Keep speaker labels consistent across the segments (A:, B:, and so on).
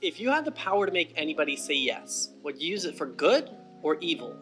A: If you had the power to make anybody say yes, would you use it for good or evil?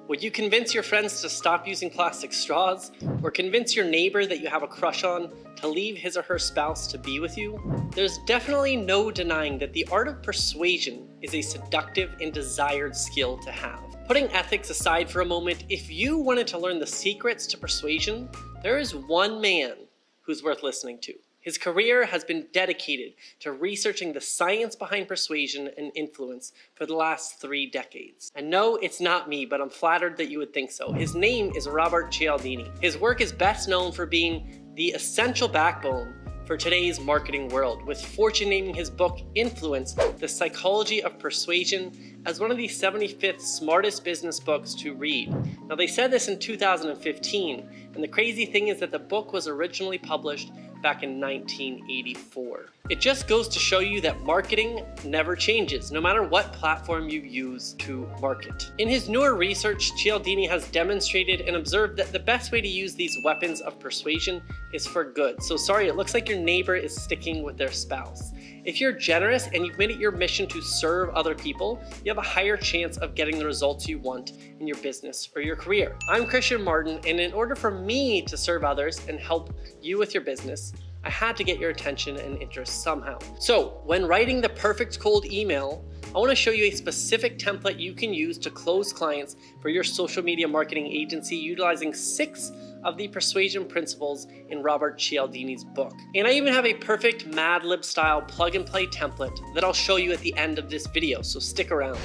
A: Would you convince your friends to stop using plastic straws, or convince your neighbor that you have a crush on to leave his or her spouse to be with you? There's definitely no denying that the art of persuasion is a seductive and desired skill to have. Putting ethics aside for a moment, if you wanted to learn the secrets to persuasion, there is one man who's worth listening to. His career has been dedicated to researching the science behind persuasion and influence for the last 3 decades. And no, it's not me, but I'm flattered that you would think so. His name is Robert Cialdini. His work is best known for being the essential backbone for today's marketing world, with Fortune naming his book Influence, The Psychology of Persuasion, as one of the 75th smartest business books to read. Now, they said this in 2015, and the crazy thing is that the book was originally published back in 1984. It just goes to show you that marketing never changes, no matter what platform you use to market. In his newer research, Cialdini has demonstrated and observed that the best way to use these weapons of persuasion is for good. So sorry, it looks like your neighbor is sticking with their spouse. If you're generous and you've made it your mission to serve other people, you have a higher chance of getting the results you want in your business or your career. I'm Christian Martin, and in order for me to serve others and help you with your business, I had to get your attention and interest somehow. So when writing the perfect cold email, I want to show you a specific template you can use to close clients for your social media marketing agency, utilizing 6 of the persuasion principles in Robert Cialdini's book. And I even have a perfect Mad Lib style plug and play template that I'll show you at the end of this video, so stick around.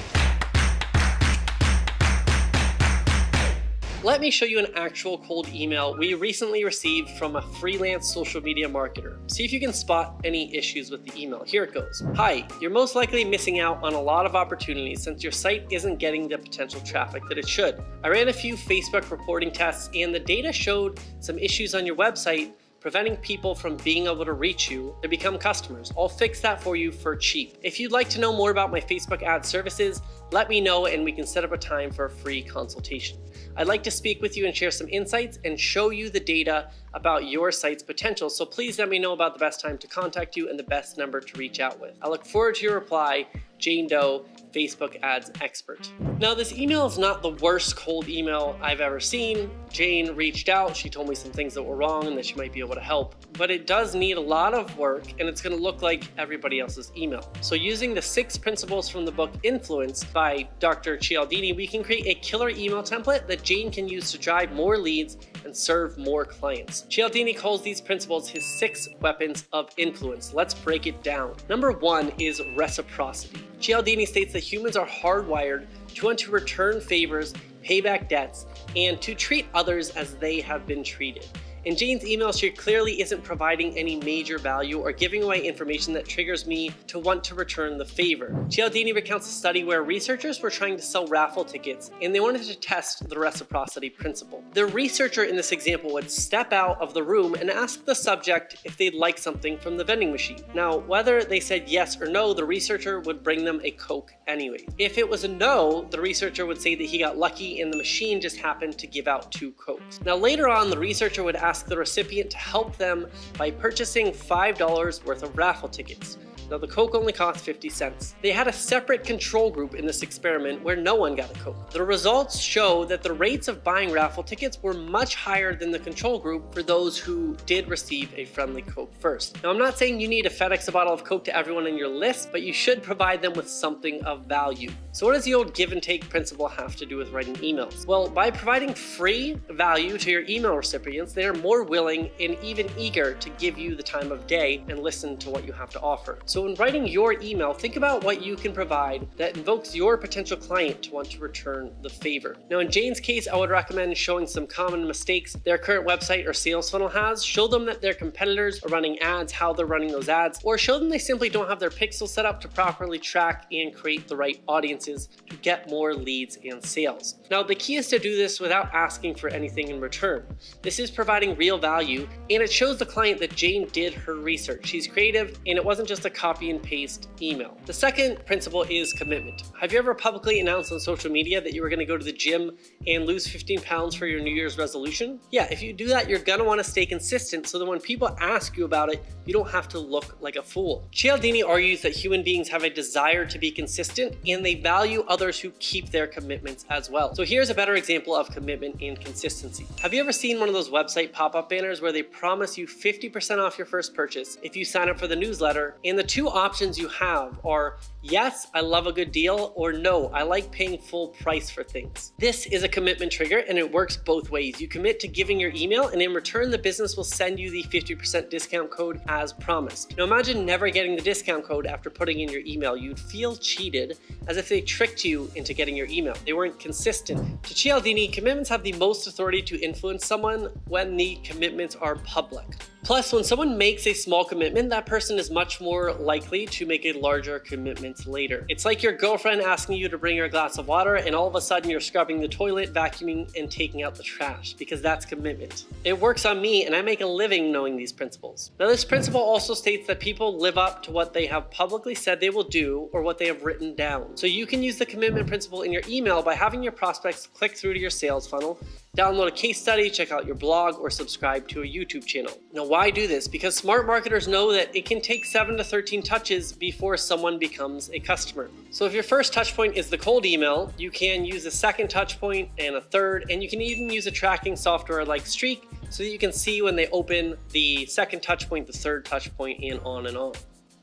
A: Let me show you an actual cold email we recently received from a freelance social media marketer. See if you can spot any issues with the email. Here it goes. Hi, you're most likely missing out on a lot of opportunities since your site isn't getting the potential traffic that it should. I ran a few Facebook reporting tests and the data showed some issues on your website preventing people from being able to reach you to become customers. I'll fix that for you for cheap. If you'd like to know more about my Facebook ad services, let me know and we can set up a time for a free consultation. I'd like to speak with you and share some insights and show you the data about your site's potential. So please let me know about the best time to contact you and the best number to reach out with. I look forward to your reply, Jane Doe, Facebook ads expert. Now, this email is not the worst cold email I've ever seen. Jane reached out, she told me some things that were wrong and that she might be able to help, but it does need a lot of work and it's gonna look like everybody else's email. So using the 6 principles from the book Influence by Dr. Cialdini, we can create a killer email template that Jane can use to drive more leads and serve more clients. Cialdini calls these principles his 6 weapons of influence. Let's break it down. Number 1 is reciprocity. Cialdini states that humans are hardwired to want to return favors, pay back debts, and to treat others as they have been treated. In Jane's email, she clearly isn't providing any major value or giving away information that triggers me to want to return the favor. Cialdini recounts a study where researchers were trying to sell raffle tickets and they wanted to test the reciprocity principle. The researcher in this example would step out of the room and ask the subject if they'd like something from the vending machine. Now, whether they said yes or no, the researcher would bring them a Coke anyway. If it was a no, the researcher would say that he got lucky and the machine just happened to give out 2 Cokes. Now, later on, the researcher would ask the recipient to help them by purchasing $5 worth of raffle tickets. Now, the Coke only cost 50 cents. They had a separate control group in this experiment where no one got a Coke. The results show that the rates of buying raffle tickets were much higher than the control group for those who did receive a friendly Coke first. Now, I'm not saying you need to FedEx a bottle of Coke to everyone in your list, but you should provide them with something of value. So what does the old give and take principle have to do with writing emails? Well, by providing free value to your email recipients, they are more willing and even eager to give you the time of day and listen to what you have to offer. So when writing your email, think about what you can provide that invokes your potential client to want to return the favor. Now, in Jane's case, I would recommend showing some common mistakes their current website or sales funnel has. Show them that their competitors are running ads, how they're running those ads, or show them they simply don't have their pixels set up to properly track and create the right audiences to get more leads and sales. Now, the key is to do this without asking for anything in return. This is providing real value, and it shows the client that Jane did her research. She's creative, and it wasn't just a copy copy and paste email. The second principle is commitment. Have you ever publicly announced on social media that you were going to go to the gym and lose 15 pounds for your New Year's resolution? Yeah, if you do that, you're going to want to stay consistent so that when people ask you about it, you don't have to look like a fool. Cialdini argues that human beings have a desire to be consistent and they value others who keep their commitments as well. So here's a better example of commitment and consistency. Have you ever seen one of those website pop-up banners where they promise you 50% off your first purchase if you sign up for the newsletter? And the two options you have are, yes, I love a good deal, or no, I like paying full price for things. This is a commitment trigger and it works both ways. You commit to giving your email and in return, the business will send you the 50% discount code as promised. Now imagine never getting the discount code after putting in your email. You'd feel cheated, as if they tricked you into getting your email. They weren't consistent. To Cialdini, commitments have the most authority to influence someone when the commitments are public. Plus, when someone makes a small commitment, that person is much more likely to make a larger commitment later. It's like your girlfriend asking you to bring her a glass of water and all of a sudden you're scrubbing the toilet, vacuuming, and taking out the trash, because that's commitment. It works on me and I make a living knowing these principles. Now, this principle also states that people live up to what they have publicly said they will do or what they have written down. So you can use the commitment principle in your email by having your prospects click through to your sales funnel, download a case study, check out your blog, or subscribe to a YouTube channel. Now, why do this? Because smart marketers know that it can take 7 to 13 touches before someone becomes a customer. So if your first touch point is the cold email, you can use a second touch point and a third, and you can even use a tracking software like Streak so that you can see when they open the second touch point, the third touch point, and on and on.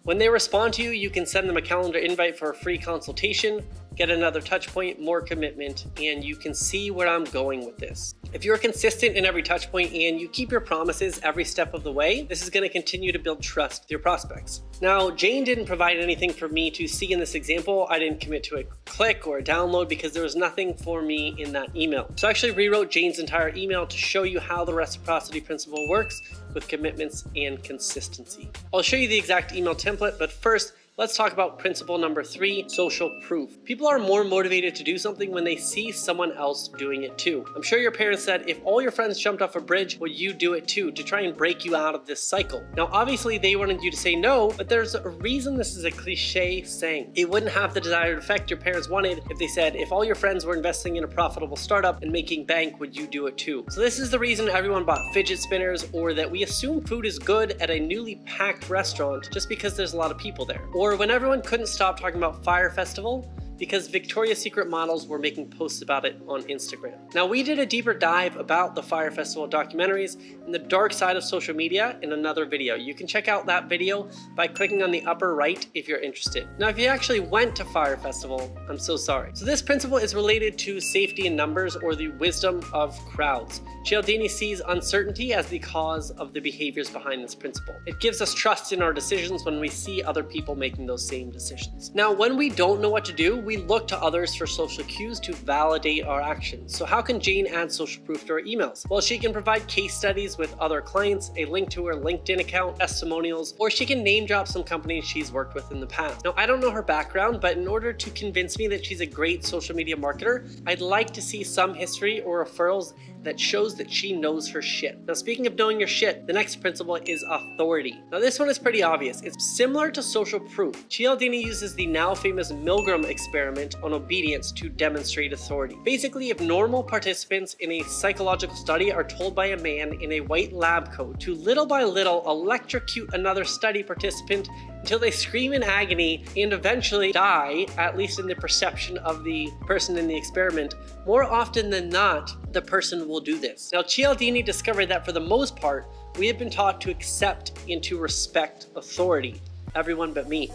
A: When they respond to you, you can send them a calendar invite for a free consultation, get another touch point, more commitment, and you can see where I'm going with this. If you're consistent in every touch point and you keep your promises every step of the way, this is going to continue to build trust with your prospects. Now, Jane didn't provide anything for me to see in this example. I didn't commit to a click or a download because there was nothing for me in that email. So I actually rewrote Jane's entire email to show you how the reciprocity principle works with commitments and consistency. I'll show you the exact email template, but first, let's talk about principle number 3, social proof. People are more motivated to do something when they see someone else doing it too. I'm sure your parents said, if all your friends jumped off a bridge, would you do it too, to try and break you out of this cycle? Now, obviously they wanted you to say no, but there's a reason this is a cliche saying. It wouldn't have the desired effect your parents wanted if they said, if all your friends were investing in a profitable startup and making bank, would you do it too? So this is the reason everyone bought fidget spinners, or that we assume food is good at a newly packed restaurant just because there's a lot of people there. Or when everyone couldn't stop talking about Fire Festival because Victoria's Secret models were making posts about it on Instagram. Now, we did a deeper dive about the Fire Festival documentaries and the dark side of social media in another video. You can check out that video by clicking on the upper right if you're interested. Now, if you actually went to Fire Festival, I'm so sorry. So this principle is related to safety in numbers, or the wisdom of crowds. Cialdini sees uncertainty as the cause of the behaviors behind this principle. It gives us trust in our decisions when we see other people making those same decisions. Now, when we don't know what to do, we look to others for social cues to validate our actions. So how can Jane add social proof to her emails? Well, she can provide case studies with other clients, a link to her LinkedIn account, testimonials, or she can name drop some companies she's worked with in the past. Now, I don't know her background, but in order to convince me that she's a great social media marketer, I'd like to see some history or referrals that shows that she knows her shit. Now, speaking of knowing your shit, the next principle is authority. Now, this one is pretty obvious. It's similar to social proof. Cialdini uses the now famous Milgram experiment on obedience to demonstrate authority. Basically, if normal participants in a psychological study are told by a man in a white lab coat to little by little electrocute another study participant until they scream in agony and eventually die, at least in the perception of the person in the experiment, more often than not, the person will do this. Now, Cialdini discovered that for the most part, we have been taught to accept and to respect authority. Everyone but me.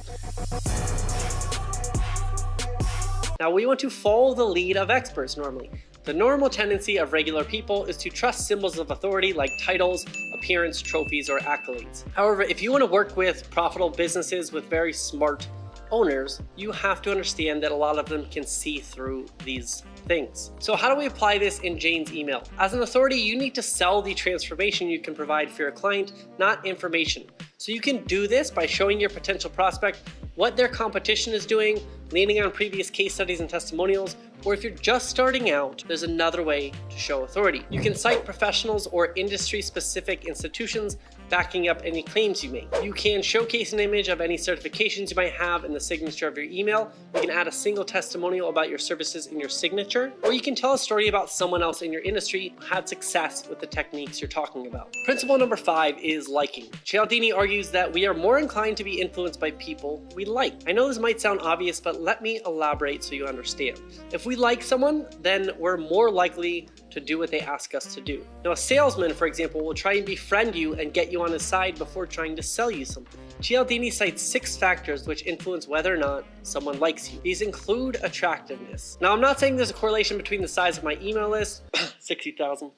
A: Now, we want to follow the lead of experts normally. The normal tendency of regular people is to trust symbols of authority like titles, appearance, trophies, or accolades. However, if you want to work with profitable businesses with very smart owners, you have to understand that a lot of them can see through these things. So how do we apply this in Jane's email? As an authority, you need to sell the transformation you can provide for your client, not information. So you can do this by showing your potential prospect what their competition is doing, leaning on previous case studies and testimonials, or if you're just starting out, there's another way to show authority. You can cite professionals or industry-specific institutions backing up any claims you make. You can showcase an image of any certifications you might have in the signature of your email. You can add a single testimonial about your services in your signature, or you can tell a story about someone else in your industry who had success with the techniques you're talking about. Principle number 5 is liking. Cialdini argues that we are more inclined to be influenced by people we like. I know this might sound obvious, but let me elaborate so you understand. If we like someone, then we're more likely to do what they ask us to do. Now, a salesman, for example, will try and befriend you and get you on his side before trying to sell you something. Cialdini cites 6 factors which influence whether or not someone likes you. These include attractiveness. Now, I'm not saying there's a correlation between the size of my email list, 60,000,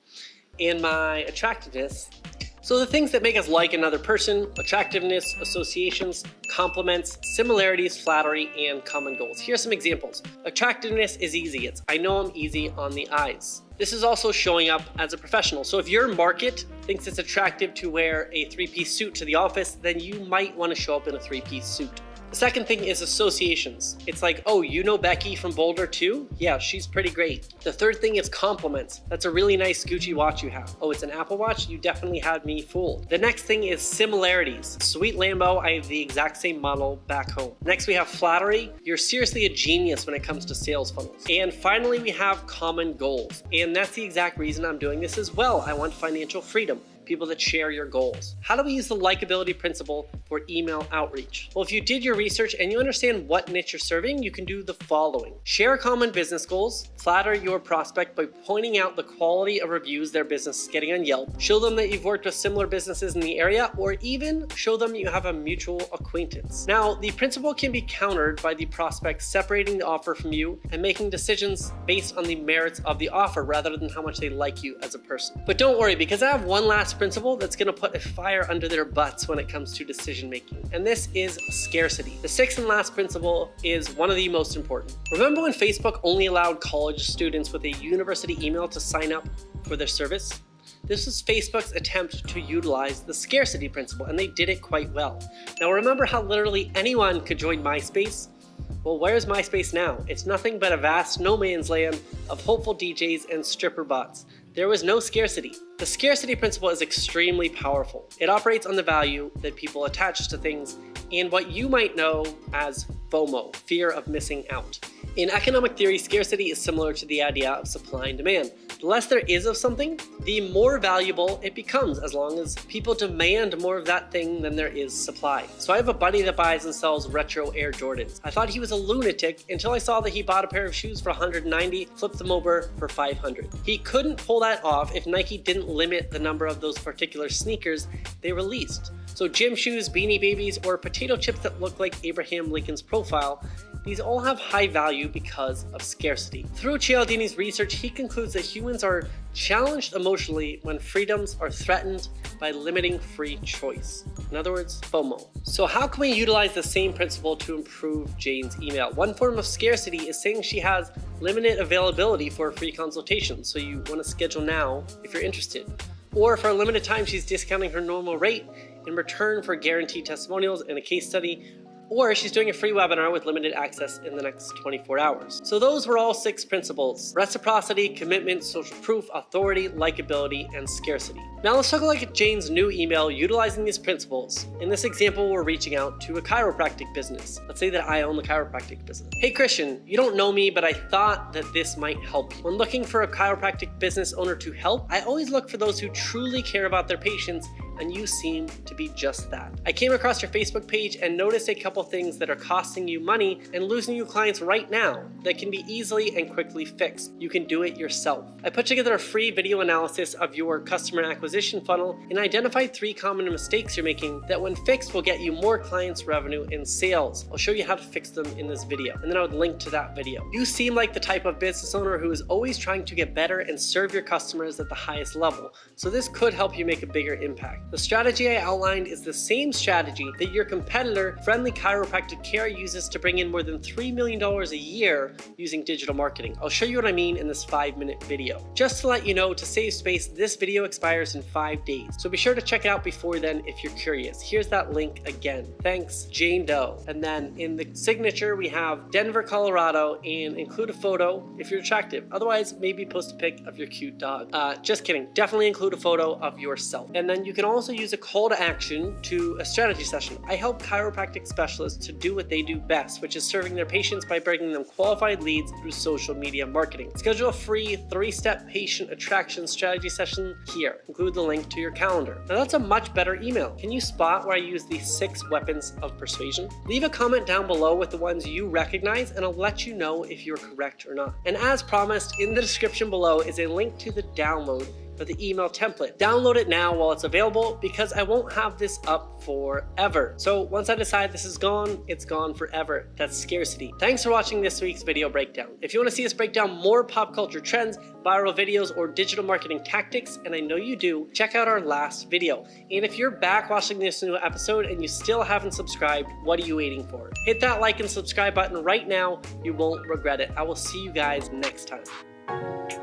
A: and my attractiveness. So the things that make us like another person: attractiveness, associations, compliments, similarities, flattery, and common goals. Here's some examples. Attractiveness is easy. It's I know I'm easy on the eyes. This is also showing up as a professional. So if your market thinks it's attractive to wear a 3-piece suit to the office, then you might want to show up in a 3-piece suit. The second thing is associations. It's like, oh, you know Becky from Boulder too? Yeah, she's pretty great. The third thing is compliments. That's a really nice Gucci watch you have. Oh, it's an Apple Watch? You definitely had me fooled. The next thing is similarities. Sweet Lambo, I have the exact same model back home. Next we have flattery. You're seriously a genius when it comes to sales funnels. And finally we have common goals. And that's the exact reason I'm doing this as well. I want financial freedom. People that share your goals. How do we use the likability principle for email outreach? Well, if you did your research and you understand what niche you're serving, you can do the following. Share common business goals, flatter your prospect by pointing out the quality of reviews their business is getting on Yelp, show them that you've worked with similar businesses in the area, or even show them you have a mutual acquaintance. Now, the principle can be countered by the prospect separating the offer from you and making decisions based on the merits of the offer rather than how much they like you as a person. But don't worry, because I have one last principle that's going to put a fire under their butts when it comes to decision making, and this is scarcity. The 6th and last principle is one of the most important. Remember when Facebook only allowed college students with a university email to sign up for their service? This was Facebook's attempt to utilize the scarcity principle, and they did it quite well. Now remember how literally anyone could join MySpace? Well, where's MySpace now? It's nothing but a vast no man's land of hopeful DJs and stripper bots. There was no scarcity. The scarcity principle is extremely powerful. It operates on the value that people attach to things and what you might know as FOMO, fear of missing out. In economic theory, scarcity is similar to the idea of supply and demand. The less there is of something, the more valuable it becomes, as long as people demand more of that thing than there is supply. So I have a buddy that buys and sells retro Air Jordans. I thought he was a lunatic until I saw that he bought a pair of shoes for $190, flipped them over for $500. He couldn't pull that off if Nike didn't limit the number of those particular sneakers they released. So gym shoes, Beanie Babies, or potato chips that look like Abraham Lincoln's profile, these all have high value because of scarcity. Through Cialdini's research, he concludes that humans are challenged emotionally when freedoms are threatened by limiting free choice. In other words, FOMO. So how can we utilize the same principle to improve Jane's email? One form of scarcity is saying she has limited availability for a free consultation, so you want to schedule now if you're interested. Or for a limited time, she's discounting her normal rate in return for guaranteed testimonials and a case study, or she's doing a free webinar with limited access in the next 24 hours. So those were all 6 principles: reciprocity, commitment, social proof, authority, likability, and scarcity. Now let's take a look at Jane's new email utilizing these principles. In this example, we're reaching out to a chiropractic business. Let's say that I own the chiropractic business. Hey Christian, you don't know me, but I thought that this might help you. When looking for a chiropractic business owner to help, I always look for those who truly care about their patients, and you seem to be just that. I came across your Facebook page and noticed a couple things that are costing you money and losing you clients right now that can be easily and quickly fixed. You can do it yourself. I put together a free video analysis of your customer acquisition funnel and identified 3 common mistakes you're making that when fixed will get you more clients, revenue, and sales. I'll show you how to fix them in this video, and then I would link to that video. You seem like the type of business owner who is always trying to get better and serve your customers at the highest level, so this could help you make a bigger impact. The strategy I outlined is the same strategy that your competitor, Friendly Chiropractic Care, uses to bring in more than $3 million a year using digital marketing. I'll show you what I mean in this 5-minute video. Just to let you know, to save space, this video expires in 5 days, so be sure to check it out before then if you're curious. Here's that link again. Thanks, Jane Doe. And then in the signature, we have Denver, Colorado, and include a photo if you're attractive. Otherwise, maybe post a pic of your cute dog. Just kidding. Definitely include a photo of yourself. And then you can also also use a call to action to a strategy session. I help chiropractic specialists to do what they do best, which is serving their patients by bringing them qualified leads through social media marketing. Schedule a free 3-step patient attraction strategy session here. Include the link to your calendar. Now that's a much better email. Can you spot where I use the 6 weapons of persuasion? Leave a comment down below with the ones you recognize and I'll let you know if you're correct or not. And as promised, in the description below is a link to the download for the email template. Download it now while it's available because I won't have this up forever. So once I decide this is gone, it's gone forever. That's scarcity. Thanks for watching this week's video breakdown. If you want to see us break down more pop culture trends, viral videos, or digital marketing tactics, and I know you do, check out our last video. And if you're back watching this new episode and you still haven't subscribed, what are you waiting for? Hit that like and subscribe button right now. You won't regret it. I will see you guys next time.